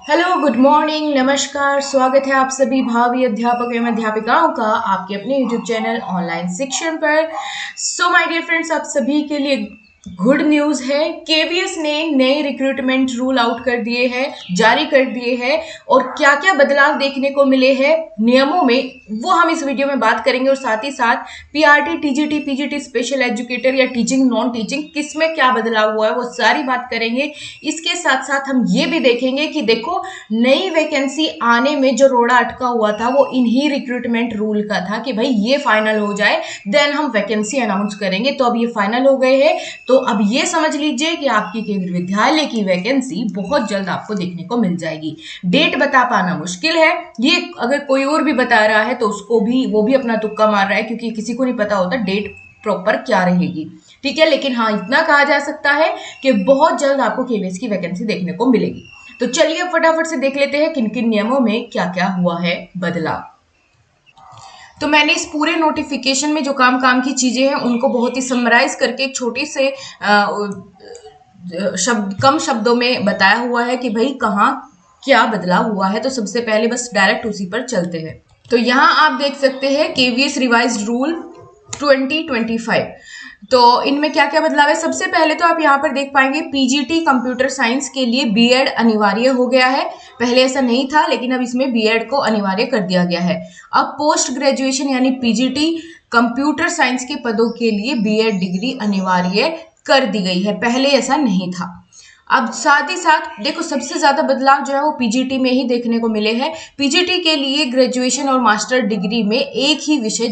Hello, good morning, नमस्कार। स्वागत है आप सभी भावी अध्यापक एवं अध्यापिकाओं का आपके अपने यूट्यूब चैनल ऑनलाइन शिक्षण पर। सो माय डियर फ्रेंड्स, आप सभी के लिए गुड न्यूज है। केवीएस ने नए रिक्रूटमेंट रूल आउट कर दिए हैं, जारी कर दिए हैं, और क्या क्या बदलाव देखने को मिले हैं नियमों में वो हम इस वीडियो में बात करेंगे। और साथ ही साथ PRT, TGT, PGT, special educator या टीचिंग नॉन टीचिंग किस में क्या बदलाव हुआ है वो सारी बात करेंगे। इसके साथ साथ हम ये भी देखेंगे कि देखो, नई वैकेंसी आने में जो रोड़ा अटका हुआ था वो इन्हीं रिक्रूटमेंट रूल का था कि भाई ये फाइनल हो जाए देन हम वैकेंसी अनाउंस करेंगे। तो अब ये फाइनल हो गए हैं, तो अब ये समझ लीजिए कि आपकी केंद्रीय विद्यालय की वैकेंसी बहुत जल्द आपको देखने को मिल जाएगी। डेट बता पाना मुश्किल है, ये अगर कोई और भी बता रहा है तो उसको भी वो भी अपना तुक्का मार रहा है, क्योंकि किसी को नहीं पता होता डेट प्रॉपर क्या रहेगी। ठीक है, लेकिन हाँ, इतना कहा जा सकता है कि बहुत जल्द आपको केवीएस की वैकेंसी देखने को मिलेगी। तो चलिए अब फटाफट से देख लेते हैं किन किन नियमों में क्या क्या हुआ है बदलाव। तो मैंने इस पूरे नोटिफिकेशन में जो काम की चीजें हैं उनको बहुत ही समराइज करके एक छोटी से कम शब्दों में बताया हुआ है कि भाई कहाँ क्या बदलाव हुआ है। तो सबसे पहले बस डायरेक्ट उसी पर चलते हैं। तो यहाँ आप देख सकते हैं केवीएस रिवाइज्ड रूल 2025। तो इनमें क्या क्या बदलाव है। सबसे पहले तो आप यहाँ पर देख पाएंगे पीजीटी कंप्यूटर साइंस के लिए बीएड अनिवार्य हो गया है। पहले ऐसा नहीं था, लेकिन अब इसमें बीएड को अनिवार्य कर दिया गया है। अब पोस्ट ग्रेजुएशन यानी पीजीटी कंप्यूटर साइंस के पदों के लिए बीएड डिग्री अनिवार्य कर दी गई है, पहले ऐसा नहीं था। अब साथ ही साथ देखो, सबसे ज्यादा बदलाव जो है वो पीजीटी में ही देखने को मिले हैं। पीजीटी के लिए ग्रेजुएशन और मास्टर डिग्री में एक ही विषय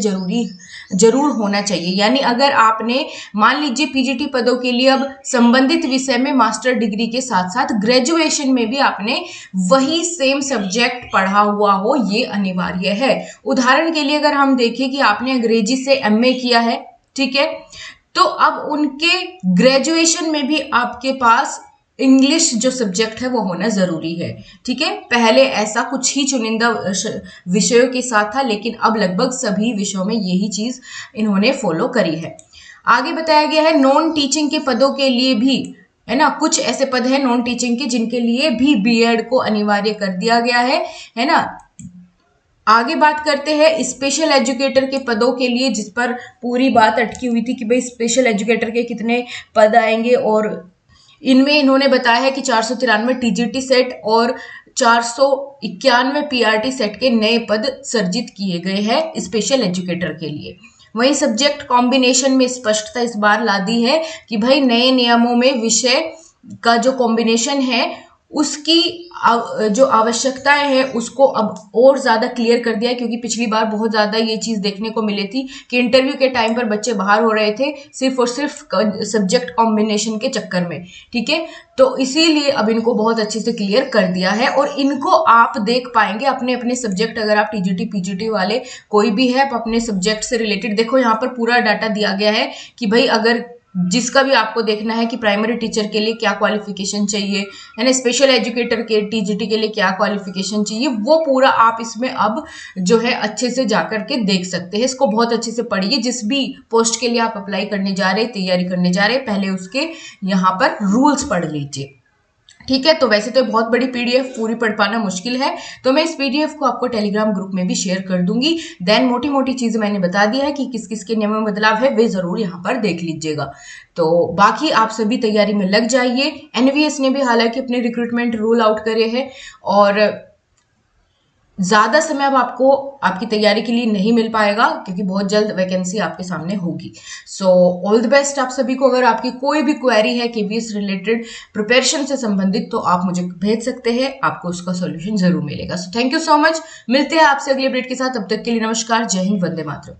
जरूर होना चाहिए। यानी अगर आपने मान लीजिए पीजीटी पदों के लिए अब संबंधित विषय में मास्टर डिग्री के साथ साथ ग्रेजुएशन में भी आपने वही सेम सब्जेक्ट पढ़ा हुआ हो, ये अनिवार्य है। उदाहरण के लिए अगर हम देखें कि आपने अंग्रेजी से एमए किया है, ठीक है, तो अब उनके ग्रेजुएशन में भी आपके पास इंग्लिश जो सब्जेक्ट है वो होना जरूरी है। ठीक है, पहले ऐसा कुछ ही चुनिंदा विषयों के साथ था, लेकिन अब लगभग सभी विषयों में यही चीज इन्होंने फॉलो करी है। आगे बताया गया है नॉन टीचिंग के पदों के लिए भी, है ना, कुछ ऐसे पद हैं नॉन टीचिंग के जिनके लिए भी बीएड को अनिवार्य कर दिया गया है ना। आगे बात करते हैं स्पेशल एजुकेटर के पदों के लिए, जिस पर पूरी बात अटकी हुई थी कि भाई स्पेशल एजुकेटर के कितने पद आएंगे। और इनमें इन्होंने बताया है कि 493 टीजीटी सेट और 491 पीआरटी सेट के नए पद सर्जित किए गए हैं स्पेशल एजुकेटर के लिए। वहीं सब्जेक्ट कॉम्बिनेशन में स्पष्टता इस बार ला दी है कि भाई नए नियमों में विषय का जो कॉम्बिनेशन है उसकी जो आवश्यकताएं हैं उसको अब और ज्यादा क्लियर कर दिया है, क्योंकि पिछली बार बहुत ज्यादा ये चीज देखने को मिली थी कि इंटरव्यू के टाइम पर बच्चे बाहर हो रहे थे सिर्फ और सिर्फ सब्जेक्ट कॉम्बिनेशन के चक्कर में। ठीक है, तो इसीलिए अब इनको बहुत अच्छे से क्लियर कर दिया है और इनको आप देख पाएंगे अपने अपने सब्जेक्ट। अगर आप टीजीटी पीजीटी वाले कोई भी है, आप अपने सब्जेक्ट से रिलेटेड देखो, यहाँ पर पूरा डाटा दिया गया है कि भाई अगर जिसका भी आपको देखना है कि प्राइमरी टीचर के लिए क्या क्वालिफिकेशन चाहिए, है ना, स्पेशल एजुकेटर के टीजीटी के लिए क्या क्वालिफिकेशन चाहिए, वो पूरा आप इसमें अब जो है अच्छे से जाकर के देख सकते हैं। इसको बहुत अच्छे से पढ़िए। जिस भी पोस्ट के लिए आप अप्लाई करने जा रहे, तैयारी करने जा रहे, पहले उसके यहाँ पर रूल्स पढ़ लीजिए। ठीक है, तो वैसे तो बहुत बड़ी पीडीएफ पूरी पढ़ पाना मुश्किल है, तो मैं इस पीडीएफ को आपको टेलीग्राम ग्रुप में भी शेयर कर दूंगी। देन मोटी मोटी चीजें मैंने बता दिया है कि किस किस के नियमों में बदलाव है, वे जरूर यहाँ पर देख लीजिएगा। तो बाकी आप सभी तैयारी में लग जाइए। एनवीएस ने भी हालांकि अपने रिक्रूटमेंट रूल आउट करे हैं और ज्यादा समय अब आपको आपकी तैयारी के लिए नहीं मिल पाएगा, क्योंकि बहुत जल्द वैकेंसी आपके सामने होगी। सो ऑल द बेस्ट आप सभी को। अगर आपकी कोई भी क्वेरी है केवीएस रिलेटेड प्रिपरेशन से संबंधित, तो आप मुझे भेज सकते हैं, आपको उसका सॉल्यूशन जरूर मिलेगा। So thank you so much. मिलते हैं आपसे अगले अपडेट के साथ, तब तक के लिए नमस्कार, जय हिंद, वंदे मातरम।